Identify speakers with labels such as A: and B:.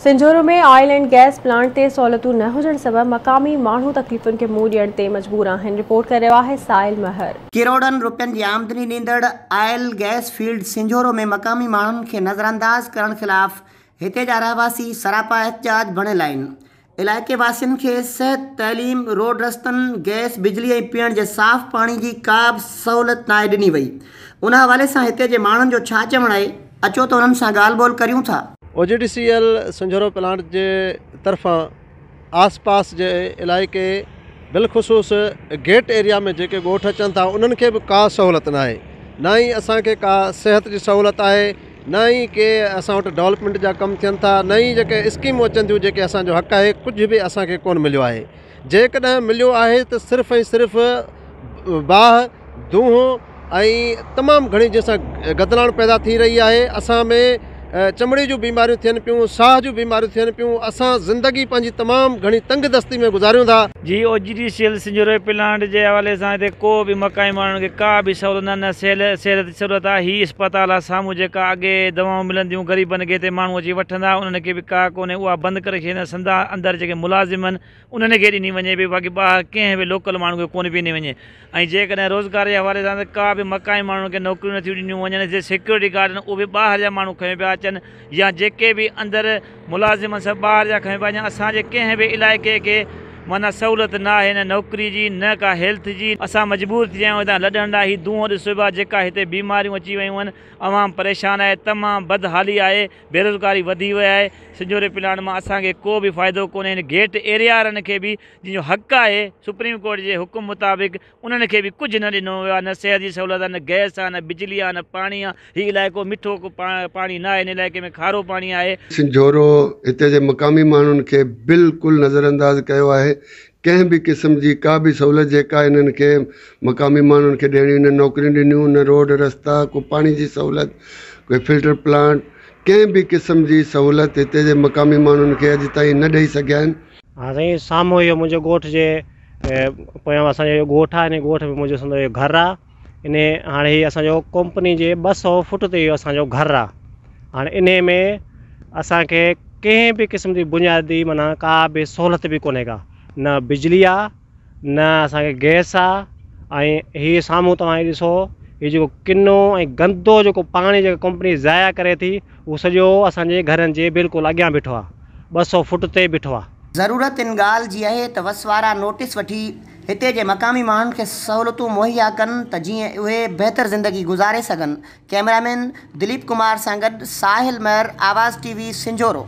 A: सिंझोरो में oil and gas plant ते सहूलतूं न हुजण सबब मक़ामी माण्हू तकलीफ़ुनि खे मुंहुं ॾियण ते मजबूर आहिनि। रिपोर्ट करे रहियो आहे साहिल महर।
B: करोड़नि रुपयनि जी आमदनी ॾींदड़ ऑयल गैस फील्ड सिंझोरो में मक़ामी माण्हुनि खे नज़रअंदाज करण ख़िलाफ़ हिते जा रहवासी सरापा एहतजाज बणियल आहिनि। इलाइक़े वासियुनि खे सिहत, तइलीम, रोड रस्तनि, गैस, बिजली ऐं पीअण जे साफ़ पाणी जी का बि सहूलियत नाहे ॾिनी वई। उन हवाले सां हिते जे माण्हुनि जो छा चवणु आहे, अचो त उन्हनि सां ॻाल्हि ॿोल करियूं था।
C: OGDCL सिंझोरो प्लांट जे तरफ़ां आसपास जे इलाइक़े बिलख़ुसूस गेट एरिया में जेके ॻोठ अचनि था उन्हनि खे बि का सहूलियत न आहे। न ई असांखे का सिहत जी सहूलियत आहे, न ई के असां वटि डेवलपमेंट जा कम थियनि था, न ई जेके स्कीमूं अचनि थियूं जेके असांजो हक़ आहे, कुझु बि असांखे कोन मिलियो आहे। जेकॾहिं मिलियो आहे त सिर्फ़ु ऐं सिर्फ़ु बाहि, दूंहों ऐं तमामु घणी जंहिंसां गदलाण पैदा थी रही आहे। असां में चमड़ी जूं बीमारियूं थियनि पियूं, साह जूं बीमारियूं थियनि पियूं। असां ज़िंदगी पंहिंजी तमामु घणी तंग दस्ती में गुज़ारियूं था।
D: जी OGDCL सिंझोरो प्लांट जे हवाले सां हिते को बि मकाई माण्हुनि खे का बि सहूलियत न सिहत जी सहूलियत आहे। हीअ अस्पताल आहे साम्हूं, जेका अॻे दवाऊं मिलंदियूं ग़रीबनि खे हिते माण्हू अची वठंदा, उन्हनि खे बि का कोन्हे, उहा बंदि करे छॾींदा। संदा अंदरि जेके मुलाज़िम आहिनि उन्हनि खे ॾिनी वञे पई, बाक़ी ॿाहिरि कंहिं बि लोकल माण्हू खे कोन पई ॾिनी वञे। ऐं जेकॾहिं रोज़गार जे हवाले सां का बि मकाई माण्हुनि खे नौकरियूं नथियूं ॾिनियूं वञनि। जे सिक्योरिटी गार्ड आहिनि उहे बि ॿाहिरि जा माण्हू खणी पिया अचनि, या जेके बि अंदरि मुलाज़िम सभु ॿाहिरि जा खणी पिया अचनि। असांजे कंहिं बि इलाइक़े खे माना सहूलियत न आहे, न नौकरी जी, न का हेल्थ जी। असां मजबूर थी विया आहियूं हितां लॾण लाइ। हीअ दूंहों ॾिसो जेका हिते बीमारियूं अची वियूं आहिनि, अवाम परेशान आहे, तमामु बदहाली आहे, बेरोज़गारी वधी वई आहे। सिंझोरे प्लांट मां असांखे को बि फ़ाइदो कोन्हे। हिन गेट एरिया वारनि खे बि जंहिंजो हक़ आहे सुप्रीम कोर्ट जे हुकुम मुताबिक़, उन्हनि खे बि कुझु न ॾिनो वियो आहे। न सिहत जी सहूलियत आहे, न गैस आहे, न बिजली आहे, न पाणी आहे। हीउ इलाइक़ो मिठो पाणी न आहे, हिन इलाइक़े में खारो पाणी आहे।
E: सिंझोरो हिते जे मक़ामी माण्हुनि खे बिल्कुलु नज़रअंदाज कयो आहे। कंहिं बि क़िस्म जी का बि सहूलियत जेका इन्हनि खे मक़ामी माण्हुनि खे ॾियणी, न नौकरियूं ॾिनियूं, न रोड रस्ता, को पाणी जी सहूलियत, कोई फिल्टर प्लांट, कंहिं बि क़िस्म जी सहूलियत हिते जे मक़ामी माण्हुनि खे अॼु ताईं न ॾेई सघिया आहिनि।
F: हा साईं, साम्हूं इहो मुंहिंजो ॻोठ जे पोयां असांजो ॻोठ आहे। इन ॻोठ में मुंहिंजो समुझो इहो घरु आहे। इन हाणे हीअ असांजो कंपनी जे 200 फुट ते इहो असांजो घरु आहे। हाणे इन में असांखे कंहिं बि क़िस्म जी बुनियादी माना का बि सहूलियत बि कोन्हे का, न बिजली आहे, न असांखे गैस आहे। ऐं हीअ साम्हूं तव्हां ॾिसो, हीअ जेको किनो ऐं गंदो जेको पाणी जेको कंपनी ज़ाया करे थी, उहो सॼो असांजे घरनि जे बिल्कुलु अॻियां बीठो आहे, 200 फुट ते बीठो आहे।
B: ज़रूरत इन ॻाल्हि जी आहे त वसवारा नोटिस वठी हिते जे मक़ामी माण्हुनि खे सहूलियतूं मुहैया कनि त जीअं उहे बहितर ज़िंदगी गुज़ारे सघनि। कैमरामैन दिलीप कुमार सां गॾु साहिल महर, आवाज़ TV सिंझोरो।